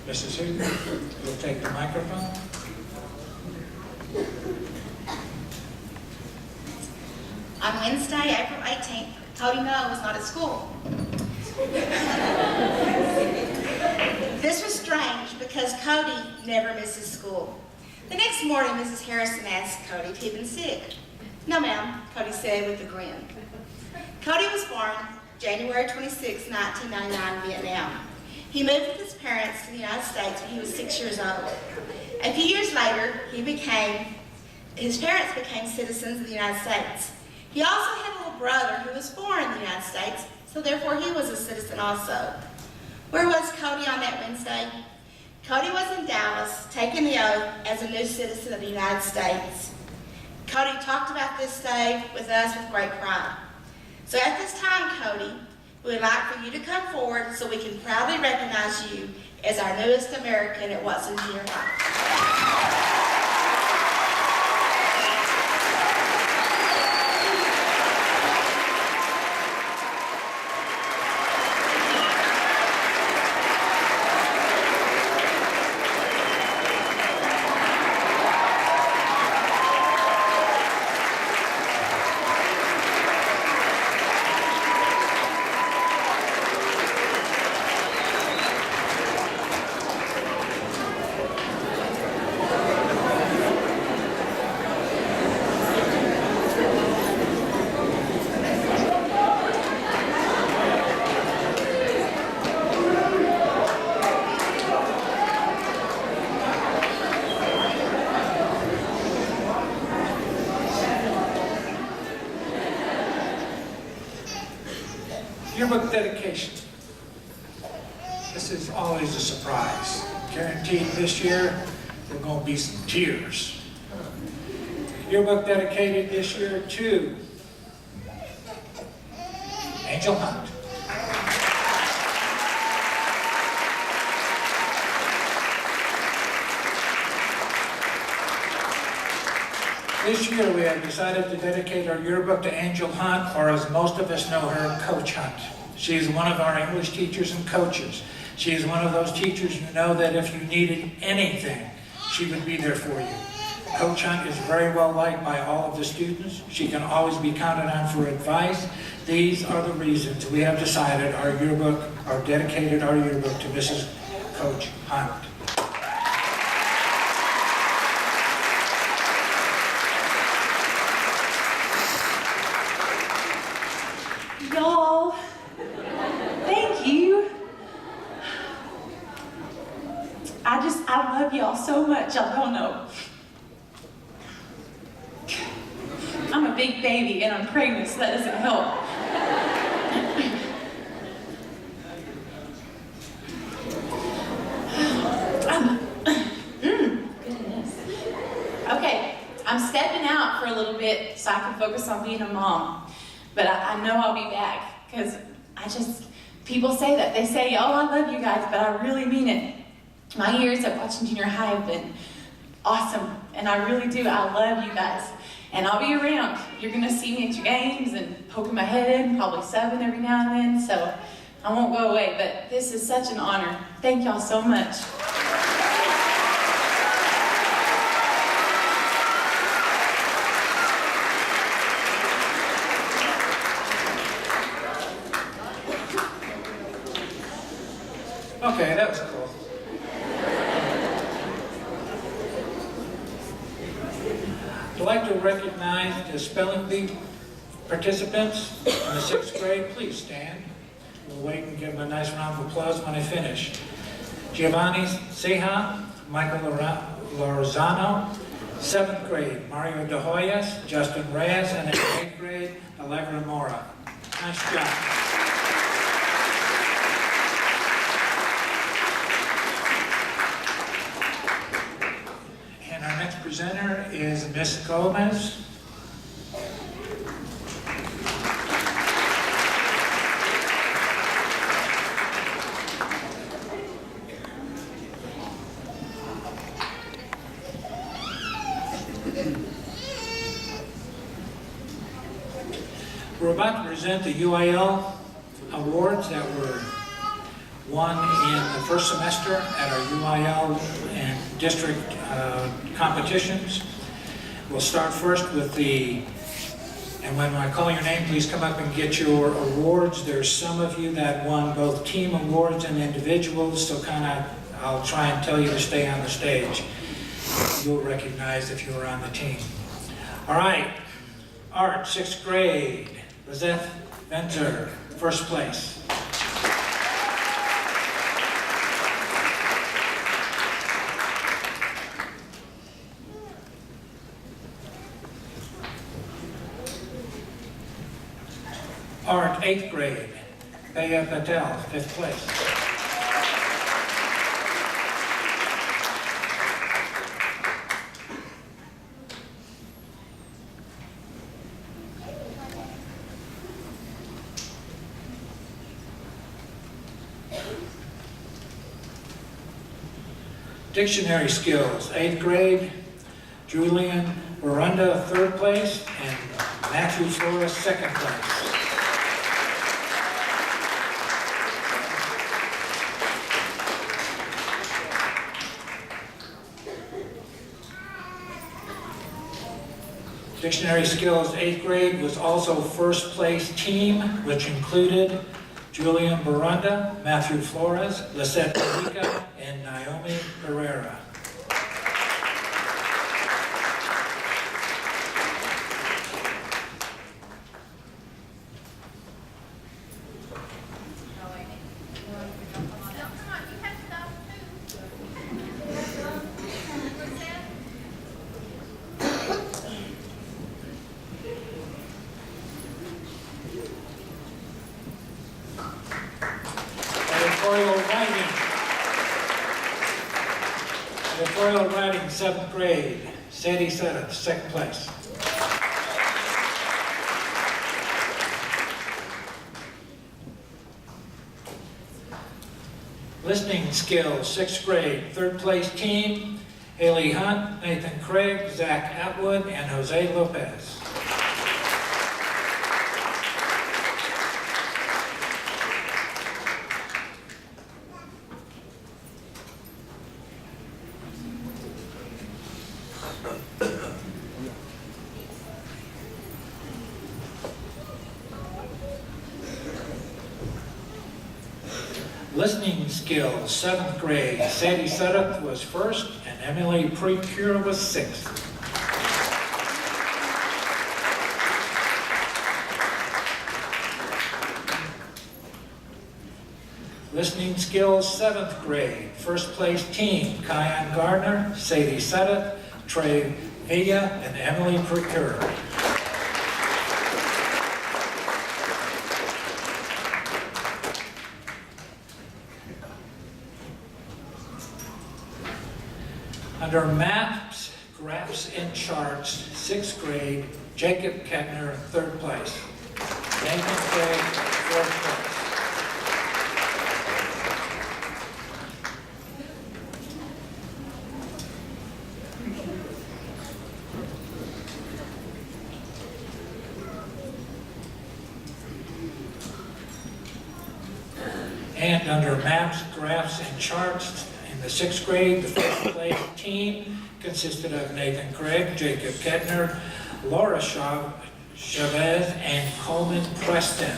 Mrs. Heathington, you'll take the microphone. On Wednesday, April 18th, Cody Noah was not at school. This was strange because Cody never misses school. The next morning, Mrs. Harrison asked Cody if he'd been sick. "No, ma'am," Cody said with a grin. Cody was born January 26, 1999 in Vietnam. He moved with his parents to the United States when he was 6 years old. A few years later, his parents became citizens of the United States. He also had a little brother who was born in the United States, so therefore he was a citizen also. Where was Cody on that Wednesday? Cody was in Dallas, taking the oath as a new citizen of the United States. Cody talked about this day with us with great pride. So at this time, Cody, we would like for you to come forward so we can proudly recognize you as our newest American at Watson Junior High. Yearbook dedication. This is always a surprise. Guaranteed this year, there are going to be some tears. Yearbook dedicated this year to Angel Hunt. This year we have decided to dedicate our yearbook to Angel Hunt, or as most of us know her, Coach Hunt. She is one of our English teachers and coaches. She is one of those teachers you know that if you needed anything, she would be there for you. Coach Hunt is very well liked by all of the students. She can always be counted on for advice. These are the reasons we have decided our yearbook, or dedicated our yearbook to Mrs. Coach Hunt. Y'all, thank you. I love y'all so much, y'all don't know. I'm a big baby and I'm pregnant, so that doesn't help. Goodness. Okay, I'm stepping out for a little bit so I can focus on being a mom. But I know I'll be back, because people say that. They say, "Oh, I love you guys," but I really mean it. My years at Watson Junior High have been awesome. And I really do. I love you guys. And I'll be around. You're going to see me at your games and poking my head in, probably subbing every now and then. So I won't go away. But this is such an honor. Thank y'all so much. Okay, that was cool. I'd like to recognize the spelling bee participants in the 6th grade. Please stand. We'll wait and give them a nice round of applause when I finish. Giovanni Ceja, Michael Lorzano, 7th grade, Mario De Hoyas, Justin Reyes, and in 8th grade, Allegra Mora. Nice job. And our next presenter is Miss Gomez. We're about to present the UIL awards that were won in the first semester at our UIL and district competitions. We'll start first with and when I call your name, please come up and get your awards. There's some of you that won both team awards and individuals, so I'll try and tell you to stay on the stage. You'll recognize if you were on the team. All right, art, 6th grade. Lizeth Venzer, 1st place. Art, 8th grade. Baya Boutell, 5th place. Dictionary skills, 8th grade, Julian Verunda, 3rd place, and Matthew Flores, 2nd place. Dictionary skills, 8th grade, was also 1st place team, which included Julian Verunda, Matthew Flores, Lisette Rica, and Naomi Herrera. Editorial writing, 7th grade, Sadie Sutter, 2nd place. Listening skills, 6th grade, 3rd place team, Haley Hunt, Nathan Craig, Zach Atwood, and Jose Lopez. Listening skills, 7th grade, Sadie Sutter was 1st, and Emily Precure was 6th. Listening skills, 7th grade, 1st place team, Kyan Gardner, Sadie Sutter, Trey Villa, and Emily Precure. Under maps, graphs, and charts, 6th grade, Jacob Kettner, 3rd place. Nathan Craig, 4th place. And under maps, graphs, and charts, in the 6th grade, the first place team consisted of Nathan Craig, Jacob Kettner, Laura Chavez, and Coleman Preston.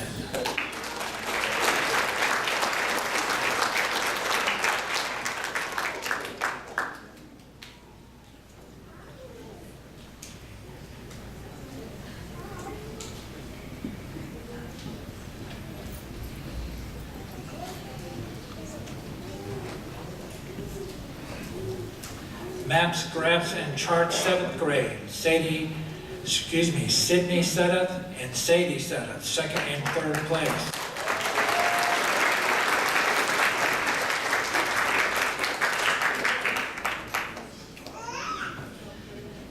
Maps, graphs, and charts, 7th grade. Sydney Sedath and Sadie Sedath, 2nd and 3rd place.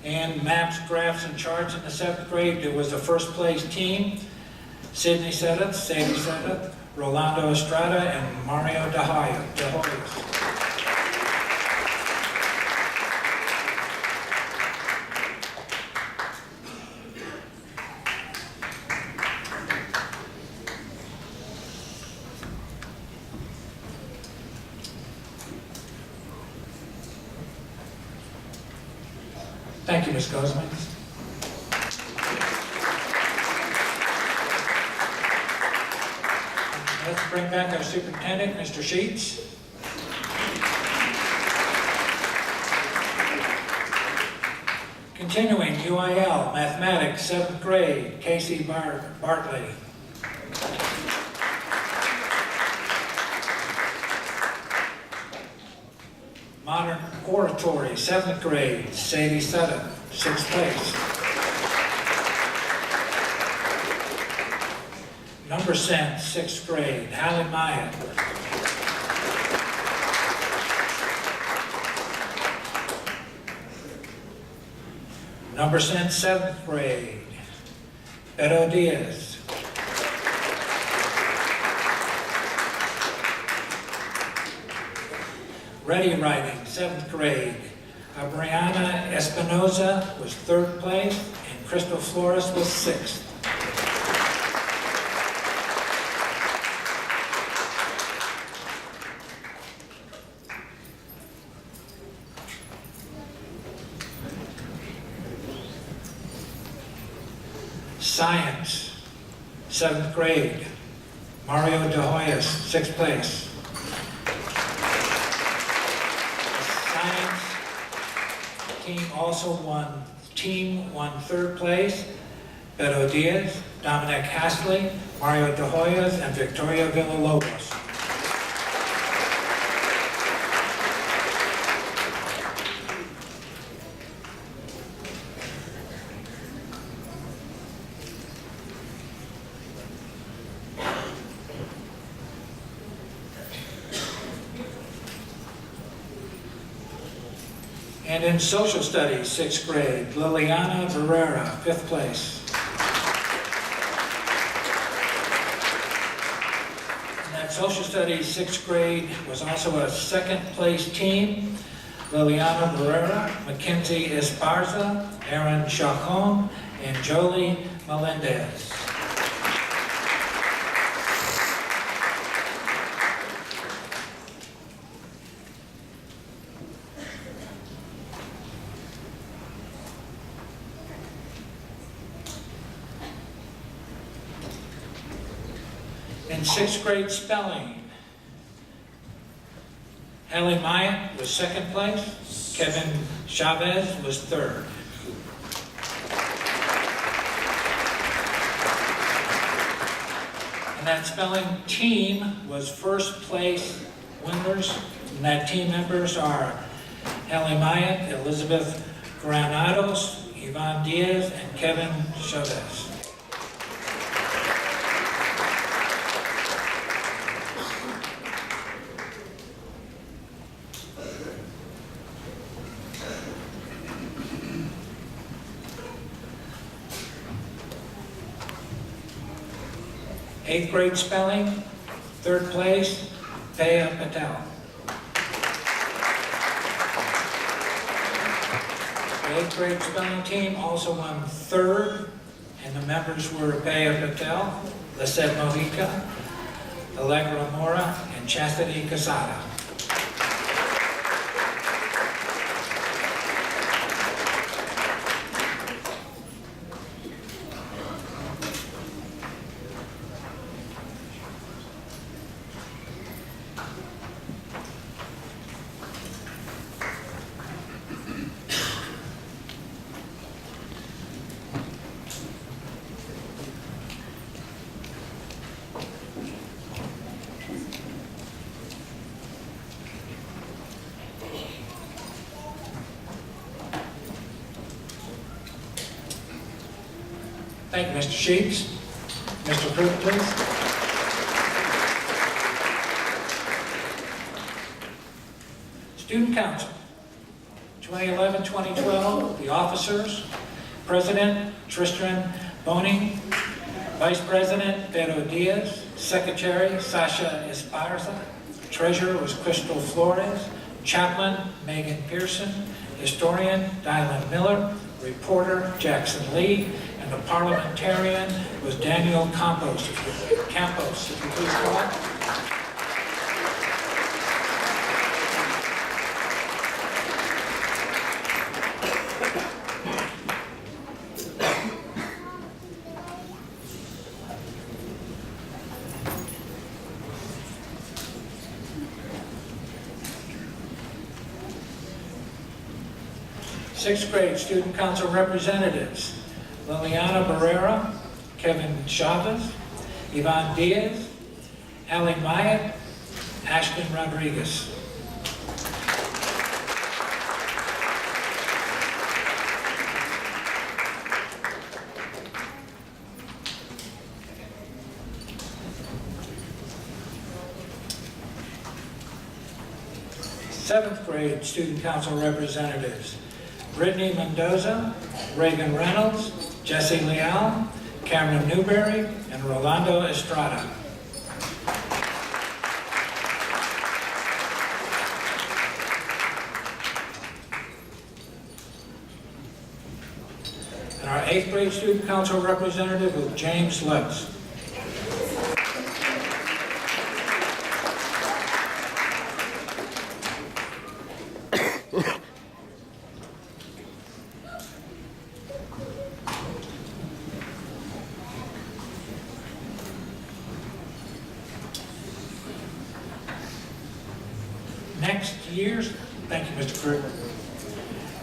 And maps, graphs, and charts in the 7th grade, there was a first place team. Sydney Sedath, Sadie Sedath, Rolando Estrada, and Mario De Hoyos. Thank you, Ms. Gosmans. Let's bring back our superintendent, Mr. Sheets. Continuing, UIL, Mathematics, 7th grade, Casey Bartley. Modern Oratory, 7th grade, Sadie Sutton, 6th place. Number Sense, 6th grade, Hallie Myatt. Number Sense, 7th grade, Beto Diaz. Ready Writing, 7th grade. Brianna Espinoza was 3rd place, and Crystal Flores was 6th. Science, 7th grade. Mario De Hoyos, 6th place. Team won 3rd place. Beto Diaz, Dominic Hasley, Mario De Hoyos, and Victoria Villalobos. And in Social Studies, 6th grade, Liliana Barrera, 5th place. And that Social Studies 6th grade was also a 2nd place team. Liliana Barrera, Mackenzie Esparza, Aaron Chacon, and Jolie Melendez. In 6th grade spelling, Hallie Myatt was 2nd place, Kevin Chavez was 3rd. And that spelling team was 1st place winners, and that team members are Hallie Myatt, Elizabeth Granados, Yvonne Diaz, and Kevin Chavez. Eighth grade spelling, 3rd place, Paya Patel. The 8th grade spelling team also won 3rd, and the members were Paya Patel, Lisette Mojica, Allegra Mora, and and Chastity Casada. Thank you, Mr. Sheets. Mr. Pruitt, please. Student Council, 2011-2012, the officers, President Tristan Boning, Vice President Vero Diaz, Secretary Sasha Esparza, Treasurer was Crystal Flores, Chaplain Megan Pearson, Historian Dylan Miller, Reporter Jackson Lee, and the Parliamentarian was Daniel Campos. If you please come up. Sixth grade Student Council representatives, Liliana Barrera, Kevin Chavez, Yvonne Diaz, Ali Myatt, Ashton Rodriguez. Seventh grade Student Council representatives, Brittany Mendoza, Reagan Reynolds, Jesse Leal, Cameron Newberry, and Rolando Estrada. And our eighth grade Student Council representative was James Lutz. Thank you, Mr. Kruger.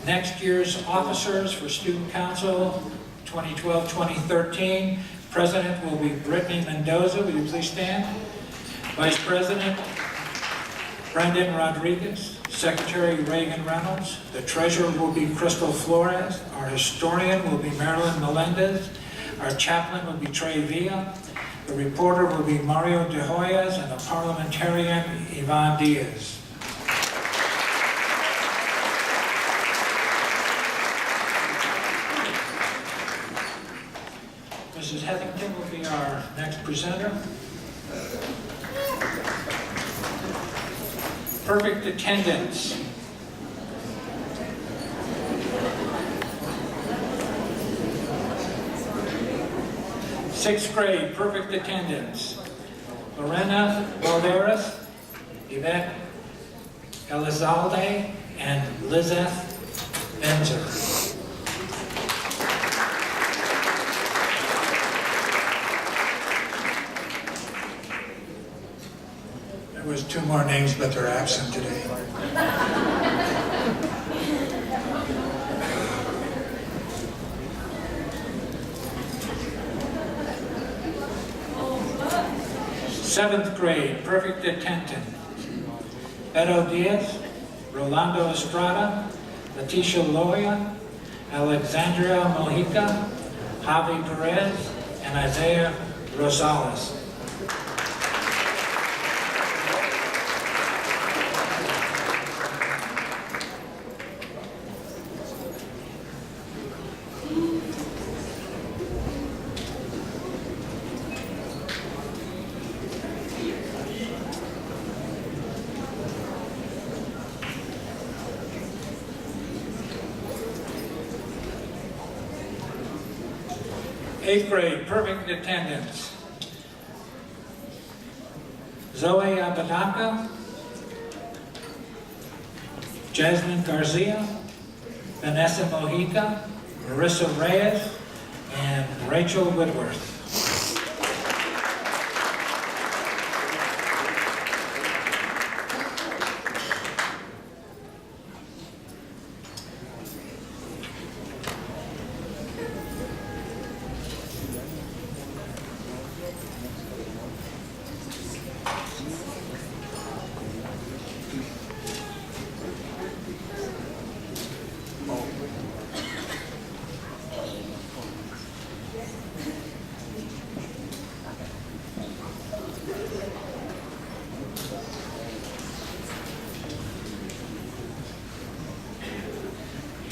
Next year's officers for Student Council 2012-2013. President will be Brittany Mendoza. Will you please stand? Vice President Brendan Rodriguez. Secretary Reagan Reynolds. The Treasurer will be Crystal Flores. Our Historian will be Marilyn Melendez. Our Chaplain will be Trey Villa. The Reporter will be Mario De Hoyas, and the Parliamentarian Yvonne Diaz. Mrs. Heathington will be our next presenter. Perfect attendance. Sixth grade, perfect attendance. Lorena Valderas, Yvette Elizalde, and Lizeth Benzer. There was two more names, but they're absent today. Seventh grade, perfect attendance. Beto Diaz, Rolando Estrada, Leticia Loya, Alexandria Mojica, Javi Perez, and Isaiah Rosales. Eighth grade, perfect attendance. Zoe Abenaka, Jasmine Garcia, Vanessa Mojica, Marissa Reyes, and Rachel Whitworth.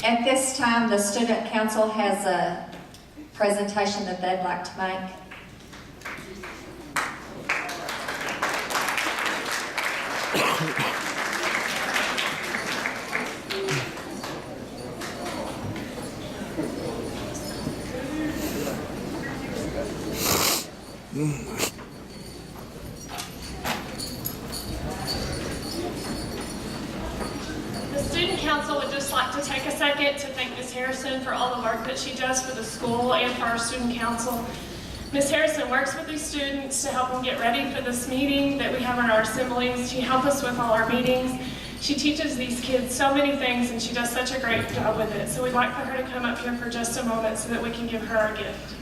At this time, the Student Council has a presentation that they'd like to make. The Student Council would just like to take a second to thank Ms. Harrison for all the work that she does for the school and for our Student Council. Ms. Harrison works with these students to help them get ready for this meeting that we have in our assemblies. She helps us with all our meetings. She teaches these kids so many things and she does such a great job with it. So we'd like for her to come up here for just a moment so that we can give her our gift.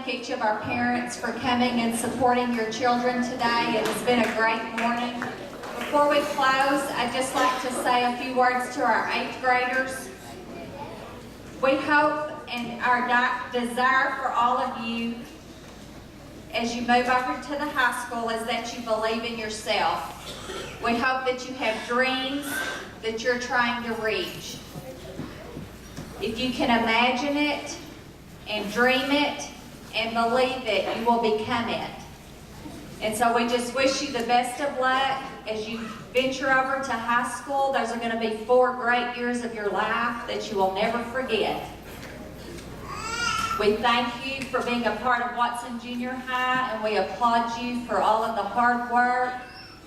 Each of our parents for coming and supporting your children today. It has been a great morning. Before we close, I'd just like to say a few words to our 8th graders. We hope and our desire for all of you as you move over to the high school is that you believe in yourself. We hope that you have dreams that you're trying to reach. If you can imagine it and dream it, and believe it, you will become it. And so we just wish you the best of luck as you venture over to high school. Those are going to be 4 great years of your life that you will never forget. We thank you for being a part of Watson Junior High, and we applaud you for all of the hard work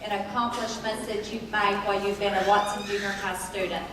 and accomplishments that you've made while you've been a Watson Junior High student.